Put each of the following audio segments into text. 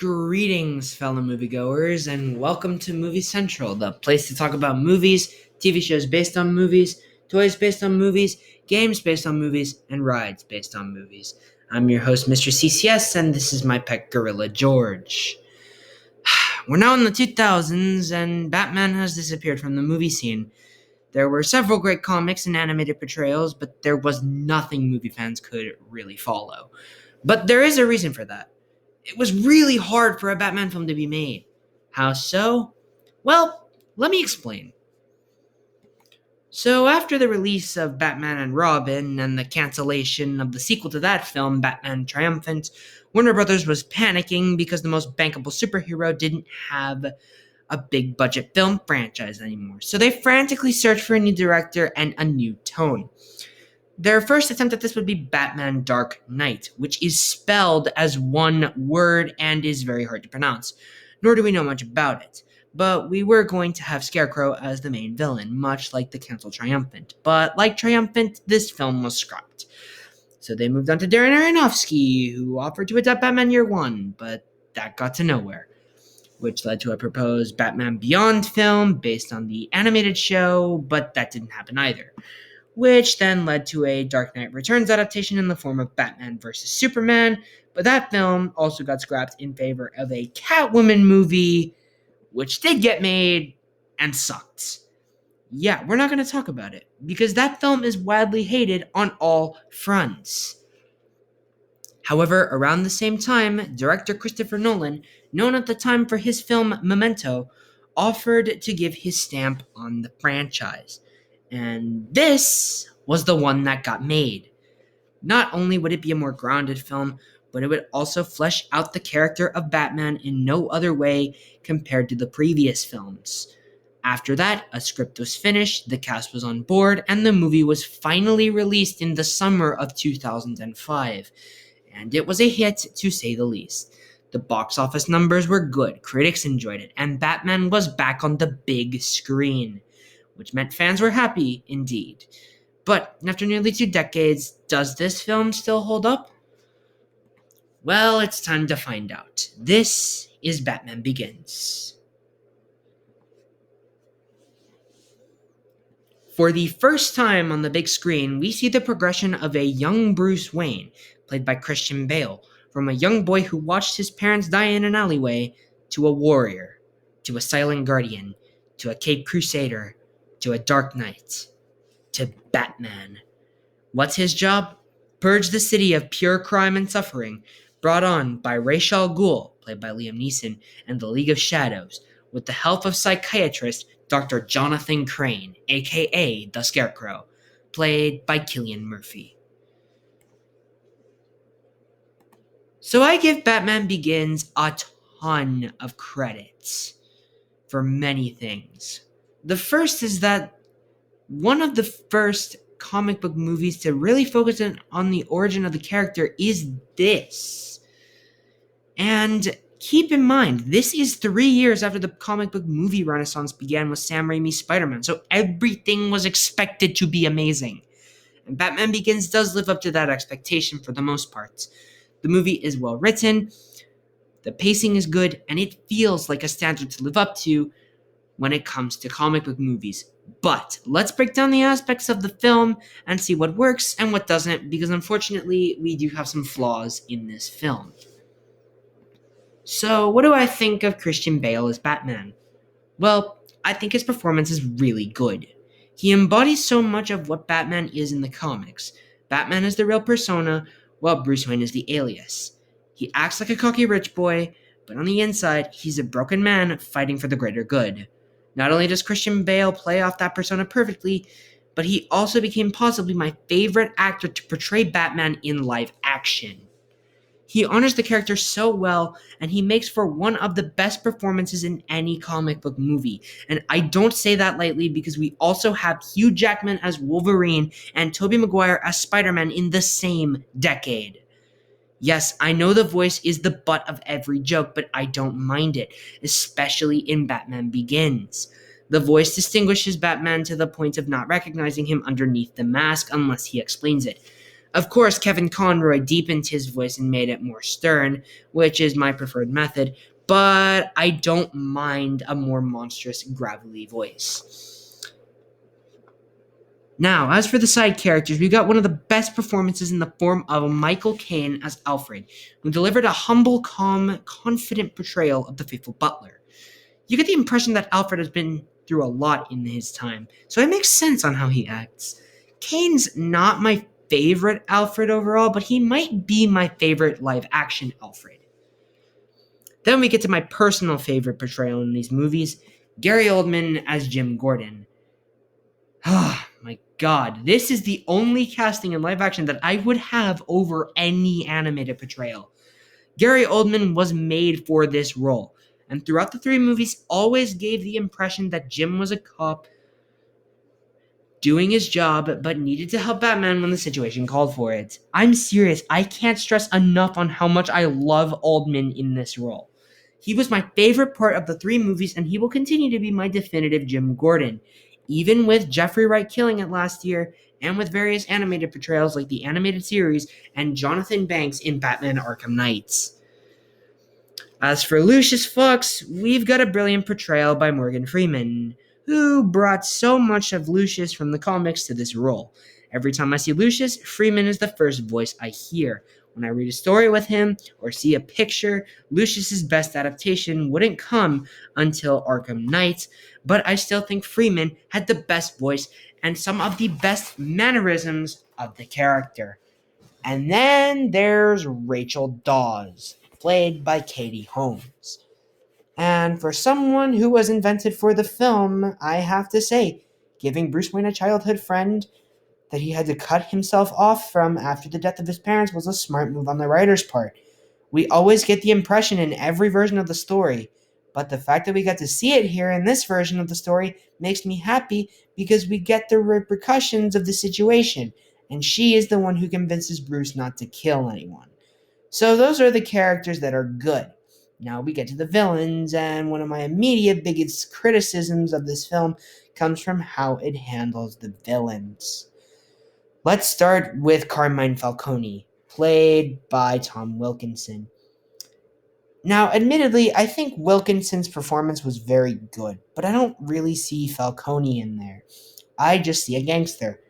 Greetings, fellow moviegoers, and welcome to Movie Central, the place to talk about movies, TV shows based on movies, toys based on movies, games based on movies, and rides based on movies. I'm your host, Mr. CCS, and this is my pet gorilla, George. We're now in the 2000s, and Batman has disappeared from the movie scene. There were several great comics and animated portrayals, but there was nothing movie fans could really follow. But there is a reason for that. It was really hard for a Batman film to be made. How so? Well, let me explain. So, after the release of Batman and Robin and the cancellation of the sequel to that film, Batman Triumphant, Warner Brothers was panicking because the most bankable superhero didn't have a big budget film franchise anymore. So they frantically searched for a new director and a new tone. Their first attempt at this would be Batman Dark Knight, which is spelled as one word and is very hard to pronounce, nor do we know much about it. But we were going to have Scarecrow as the main villain, much like the canceled Triumphant. But like Triumphant, this film was scrapped. So they moved on to Darren Aronofsky, who offered to adapt Batman Year One, but that got to nowhere, which led to a proposed Batman Beyond film based on the animated show, but that didn't happen either, which then led to a Dark Knight Returns adaptation in the form of Batman vs. Superman, but that film also got scrapped in favor of a Catwoman movie, which did get made and sucked. Yeah, we're not going to talk about it, because that film is widely hated on all fronts. However, around the same time, director Christopher Nolan, known at the time for his film Memento, offered to give his stamp on the franchise. And this was the one that got made. Not only would it be a more grounded film, but it would also flesh out the character of Batman in no other way compared to the previous films. After that, a script was finished, the cast was on board, and the movie was finally released in the summer of 2005. And it was a hit, to say the least. The box office numbers were good, critics enjoyed it, and Batman was back on the big screen, which meant fans were happy indeed. But after nearly 2 decades, does this film still hold up? Well, it's time to find out. This is Batman Begins. For the first time on the big screen, we see the progression of a young Bruce Wayne, played by Christian Bale, from a young boy who watched his parents die in an alleyway, to a warrior, to a silent guardian, to a Caped Crusader, to a Dark Knight, to Batman. What's his job? Purge the city of pure crime and suffering, brought on by Ra's al Ghul, played by Liam Neeson, and the League of Shadows, with the help of psychiatrist Dr. Jonathan Caine, aka the Scarecrow, played by Cillian Murphy. So I give Batman Begins a ton of credits for many things. The first is that one of the first comic book movies to really focus on the origin of the character is this. And keep in mind, this is 3 years after the comic book movie renaissance began with Sam Raimi's Spider-Man, so everything was expected to be amazing. And Batman Begins does live up to that expectation for the most part. The movie is well written, the pacing is good, and it feels like a standard to live up to when it comes to comic book movies. But let's break down the aspects of the film and see what works and what doesn't, because unfortunately, we do have some flaws in this film. So, what do I think of Christian Bale as Batman? Well, I think his performance is really good. He embodies so much of what Batman is in the comics. Batman is the real persona, while Bruce Wayne is the alias. He acts like a cocky rich boy, but on the inside, he's a broken man fighting for the greater good. Not only does Christian Bale play off that persona perfectly, but he also became possibly my favorite actor to portray Batman in live action. He honors the character so well, and he makes for one of the best performances in any comic book movie. And I don't say that lightly, because we also have Hugh Jackman as Wolverine and Tobey Maguire as Spider-Man in the same decade. Yes, I know the voice is the butt of every joke, but I don't mind it, especially in Batman Begins. The voice distinguishes Batman to the point of not recognizing him underneath the mask unless he explains it. Of course, Kevin Conroy deepened his voice and made it more stern, which is my preferred method, but I don't mind a more monstrous, gravelly voice. Now, as for the side characters, we got one of the best performances in the form of Michael Caine as Alfred, who delivered a humble, calm, confident portrayal of the faithful butler. You get the impression that Alfred has been through a lot in his time, so it makes sense on how he acts. Caine's not my favorite Alfred overall, but he might be my favorite live-action Alfred. Then we get to my personal favorite portrayal in these movies, Gary Oldman as Jim Gordon. Ah, my god, this is the only casting in live action that I would have over any animated portrayal. Gary Oldman was made for this role, and throughout the three movies always gave the impression that Jim was a cop doing his job but needed to help Batman when the situation called for it. I'm serious, I can't stress enough on how much I love Oldman in this role. He was my favorite part of the three movies, and he will continue to be my definitive Jim Gordon, even with Jeffrey Wright killing it last year, and with various animated portrayals like the animated series and Jonathan Banks in Batman Arkham Knights. As for Lucius Fox, we've got a brilliant portrayal by Morgan Freeman, who brought so much of Lucius from the comics to this role. Every time I see Lucius, Freeman is the first voice I hear. When I read a story with him or see a picture, Lucius's best adaptation wouldn't come until Arkham Knight, but I still think Freeman had the best voice and some of the best mannerisms of the character. And then there's Rachel Dawes, played by Katie Holmes. And for someone who was invented for the film, I have to say, giving Bruce Wayne a childhood friend that he had to cut himself off from after the death of his parents was a smart move on the writer's part. We always get the impression in every version of the story, but the fact that we got to see it here in this version of the story makes me happy because we get the repercussions of the situation, and she is the one who convinces Bruce not to kill anyone. So those are the characters that are good. Now we get to the villains, and one of my immediate biggest criticisms of this film comes from how it handles the villains. Let's start with Carmine Falcone, played by Tom Wilkinson. Now, admittedly, I think Wilkinson's performance was very good, but I don't really see Falcone in there. I just see a gangster.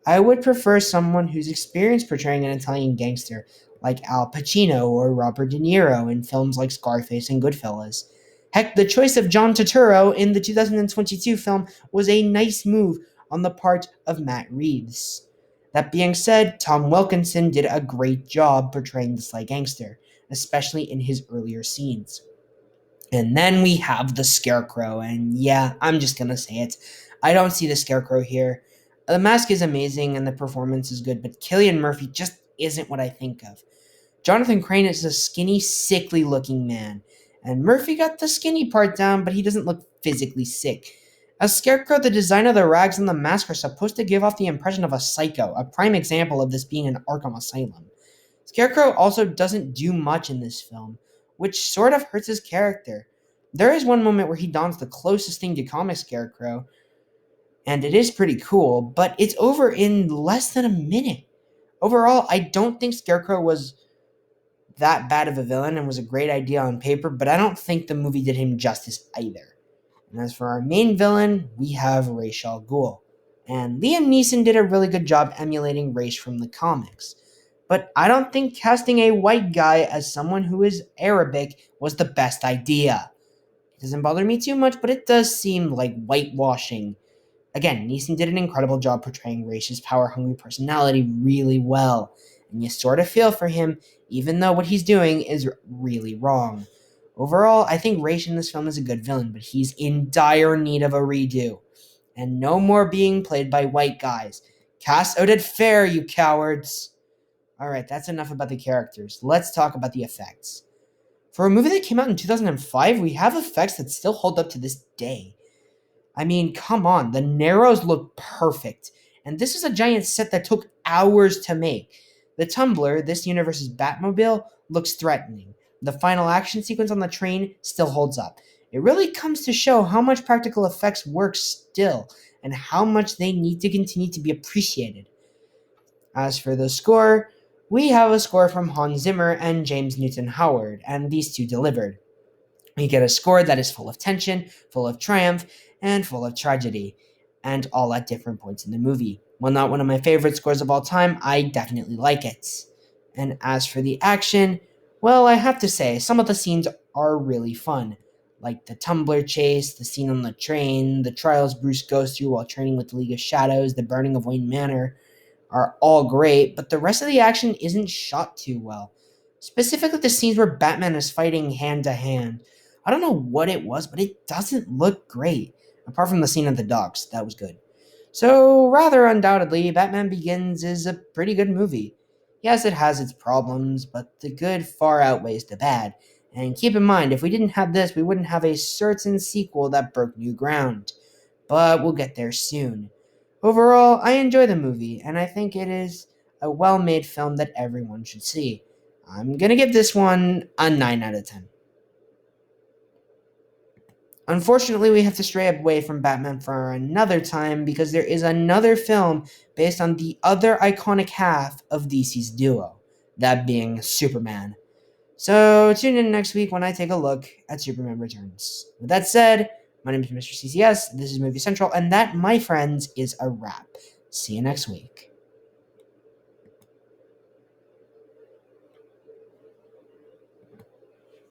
I would prefer someone who's experienced portraying an Italian gangster, like Al Pacino or Robert De Niro in films like Scarface and Goodfellas. Heck, the choice of John Turturro in the 2022 film was a nice move on the part of Matt Reeves. That being said, Tom Wilkinson did a great job portraying the sly gangster, especially in his earlier scenes. And then we have the Scarecrow, and yeah, I'm just gonna say it. I don't see the Scarecrow here. The mask is amazing and the performance is good, but Cillian Murphy just isn't what I think of. Jonathan Crane is a skinny, sickly looking man, and Murphy got the skinny part down, but he doesn't look physically sick. As Scarecrow, the design of the rags and the mask are supposed to give off the impression of a psycho, a prime example of this being an Arkham Asylum. Scarecrow also doesn't do much in this film, which sort of hurts his character. There is one moment where he dons the closest thing to comic Scarecrow, and it is pretty cool, but it's over in less than a minute. Overall, I don't think Scarecrow was that bad of a villain and was a great idea on paper, but I don't think the movie did him justice either. And as for our main villain, we have Ra's al Ghul. And Liam Neeson did a really good job emulating Ra's from the comics. But I don't think casting a white guy as someone who is Arabic was the best idea. It doesn't bother me too much, but it does seem like whitewashing. Again, Neeson did an incredible job portraying Ra's power-hungry personality really well, and you sort of feel for him, even though what he's doing is really wrong. Overall, I think Ra's in this film is a good villain, but he's in dire need of a redo. And no more being played by white guys. Cast Oded Fair, you cowards! Alright, that's enough about the characters. Let's talk about the effects. For a movie that came out in 2005, we have effects that still hold up to this day. I mean, come on, the Narrows look perfect, and this is a giant set that took hours to make. The Tumbler, this universe's Batmobile, looks threatening. The final action sequence on the train still holds up. It really comes to show how much practical effects work still, and how much they need to continue to be appreciated. As for the score, we have a score from Hans Zimmer and James Newton Howard, and these two delivered. We get a score that is full of tension, full of triumph, and full of tragedy, and all at different points in the movie. While not one of my favorite scores of all time, I definitely like it. And as for the action, well, I have to say, some of the scenes are really fun. Like the tumbler chase, the scene on the train, the trials Bruce goes through while training with the League of Shadows, the burning of Wayne Manor, are all great, but the rest of the action isn't shot too well. Specifically, the scenes where Batman is fighting hand to hand. I don't know what it was, but it doesn't look great. Apart from the scene at the docks, that was good. So, rather undoubtedly, Batman Begins is a pretty good movie. Yes, it has its problems, but the good far outweighs the bad. And keep in mind, if we didn't have this, we wouldn't have a certain sequel that broke new ground. But we'll get there soon. Overall, I enjoy the movie, and I think it is a well made film that everyone should see. I'm gonna give this one a 9 out of 10. Unfortunately, we have to stray away from Batman for another time because there is another film based on the other iconic half of DC's duo, that being Superman. So tune in next week when I take a look at Superman Returns. With that said, my name is Mr. CCS, this is Movie Central, and that, my friends, is a wrap. See you next week.